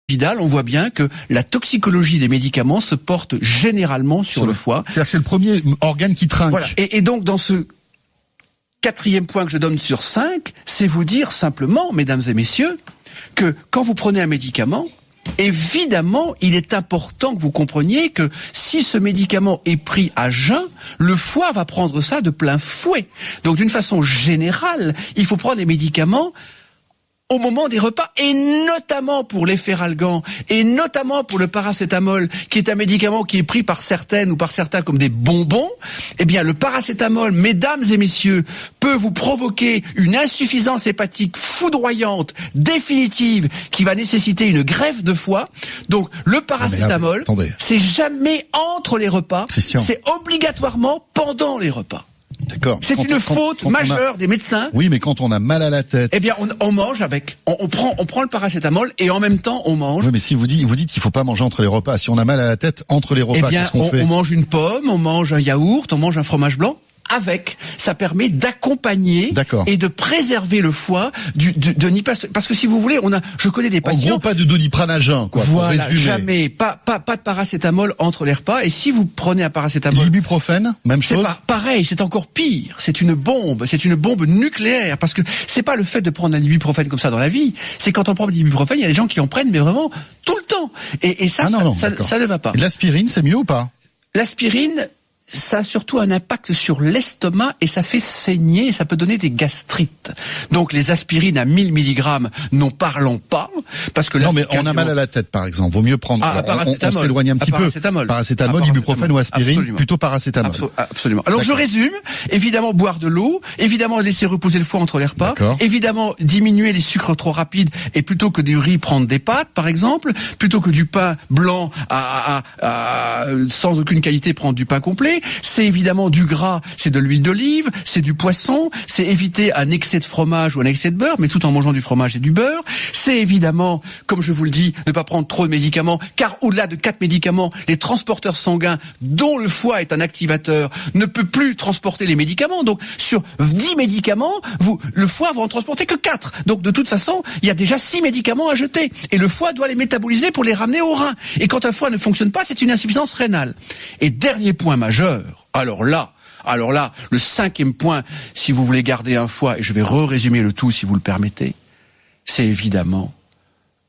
Vidal, on voit bien que la toxicologie des médicaments se porte généralement sur le foie. C'est-à-dire que c'est le premier organe qui trinque. Voilà. Et donc, dans ce 4e point que je donne sur 5, c'est vous dire simplement, mesdames et messieurs, que quand vous prenez un médicament, évidemment, il est important que vous compreniez que si ce médicament est pris à jeun, le foie va prendre ça de plein fouet. Donc, d'une façon générale, il faut prendre les médicaments au moment des repas, et notamment pour les feralgan, et notamment pour le paracétamol, qui est un médicament qui est pris par certaines ou par certains comme des bonbons. Eh bien, le paracétamol, mesdames et messieurs, peut vous provoquer une insuffisance hépatique foudroyante, définitive, qui va nécessiter une greffe de foie. Donc, le paracétamol, c'est jamais entre les repas, c'est obligatoirement pendant les repas. D'accord. C'est une faute majeure des médecins. Oui, mais quand on a mal à la tête. Eh bien, on mange avec. On prend le paracétamol et en même temps, on mange. Oui, mais si vous dites qu'il faut pas manger entre les repas. Si on a mal à la tête entre les repas, qu'est-ce qu'on fait ? On mange une pomme, on mange un yaourt, on mange un fromage blanc. Avec, ça permet d'accompagner et de préserver le foie de Nipastase. Parce que si vous voulez, je connais des patients. En gros, pas de Doliprane à jeun, quoi. Voilà, jamais. Pas de paracétamol entre les repas. Et si vous prenez un paracétamol. L'ibuprofène, même chose. C'est pareil, c'est encore pire. C'est une bombe nucléaire. Parce que c'est pas le fait de prendre un ibuprofène comme ça dans la vie. C'est quand on prend de l'ibuprofène, il y a des gens qui en prennent, mais vraiment tout le temps. Et ça, ça ne va pas. Et l'aspirine, c'est mieux ou pas ? L'aspirine, ça a surtout un impact sur l'estomac et ça fait saigner et ça peut donner des gastrites. Donc les aspirines à 1000 mg, n'en parlons pas, parce que non, mais on a mal à la tête, par exemple. Vaut mieux prendre. On s'éloigne un petit peu. Paracétamol, ibuprofène ou aspirine, absolument. Plutôt paracétamol. Absolument. Alors je résume. Évidemment, boire de l'eau. Évidemment, laisser reposer le foie entre les repas. Évidemment, diminuer les sucres trop rapides et plutôt que du riz, prendre des pâtes, par exemple. Plutôt que du pain blanc sans aucune qualité, prendre du pain complet. C'est évidemment du gras, c'est de l'huile d'olive, c'est du poisson, c'est éviter un excès de fromage ou un excès de beurre, mais tout en mangeant du fromage et du beurre. C'est évidemment, comme je vous le dis, ne pas prendre trop de médicaments, car au-delà de 4 médicaments, les transporteurs sanguins, dont le foie est un activateur, ne peut plus transporter les médicaments. Donc, sur 10 médicaments, le foie va en transporter que 4. Donc, de toute façon, il y a déjà 6 médicaments à jeter. Et le foie doit les métaboliser pour les ramener au rein. Et quand un foie ne fonctionne pas, c'est une insuffisance rénale. Et dernier point majeur, alors là, le 5e point, si vous voulez garder un foie, et je vais résumer le tout si vous le permettez, c'est évidemment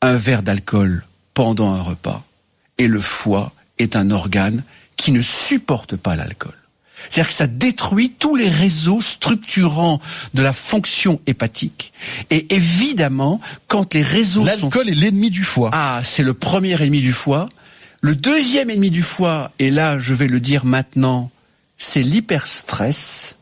un verre d'alcool pendant un repas. Et le foie est un organe qui ne supporte pas l'alcool. C'est-à-dire que ça détruit tous les réseaux structurants de la fonction hépatique. Et évidemment, quand les réseaux L'alcool est l'ennemi du foie. Ah, c'est le premier ennemi du foie. Le deuxième ennemi du foie, et là je vais le dire maintenant, c'est l'hyperstress,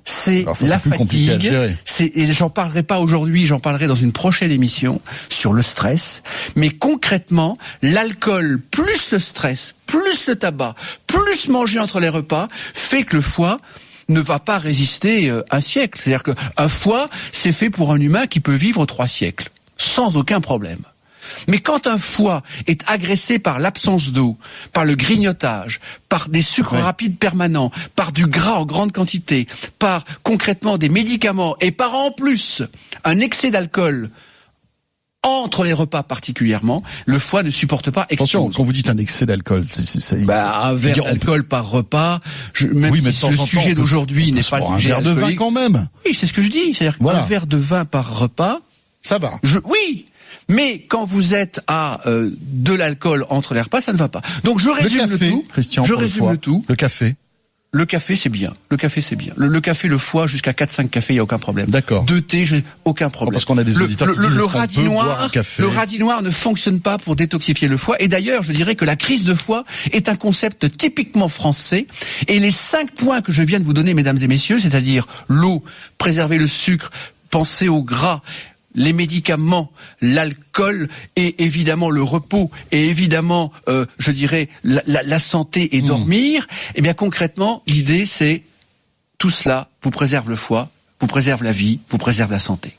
c'est la fatigue, et j'en parlerai pas aujourd'hui, j'en parlerai dans une prochaine émission sur le stress, mais concrètement, l'alcool plus le stress, plus le tabac, plus manger entre les repas, fait que le foie ne va pas résister un siècle. C'est-à-dire qu'un foie, c'est fait pour un humain qui peut vivre 3 siècles, sans aucun problème. Mais quand un foie est agressé par l'absence d'eau, par le grignotage, par des sucres rapides permanents, par du gras en grande quantité, par concrètement des médicaments et par en plus un excès d'alcool entre les repas particulièrement, le foie ne supporte pas. Attention, quand vous dites un excès d'alcool, un verre d'alcool par repas, même si le sujet d'aujourd'hui n'est pas le sujet un verre de vin quand même. Oui, c'est ce que je dis, c'est-à-dire qu'un verre de vin par repas, ça va. Oui. Mais quand vous êtes à de l'alcool entre les repas, ça ne va pas. Donc je résume le tout. Christian, je résume le tout. Le café. Le café, c'est bien. Le café, c'est bien. Le café, le foie, jusqu'à 4-5 cafés, il n'y a aucun problème. D'accord. 2 thés, aucun problème. Parce qu'on a des auditeurs qui disent le radis noir ne fonctionne pas pour détoxifier le foie. Et d'ailleurs, je dirais que la crise de foie est un concept typiquement français. Et les 5 points que je viens de vous donner, mesdames et messieurs, c'est-à-dire l'eau, préserver le sucre, penser au gras, les médicaments, l'alcool et évidemment le repos et évidemment, je dirais, la santé et dormir, eh bien concrètement, l'idée c'est tout cela vous préserve le foie, vous préserve la vie, vous préserve la santé.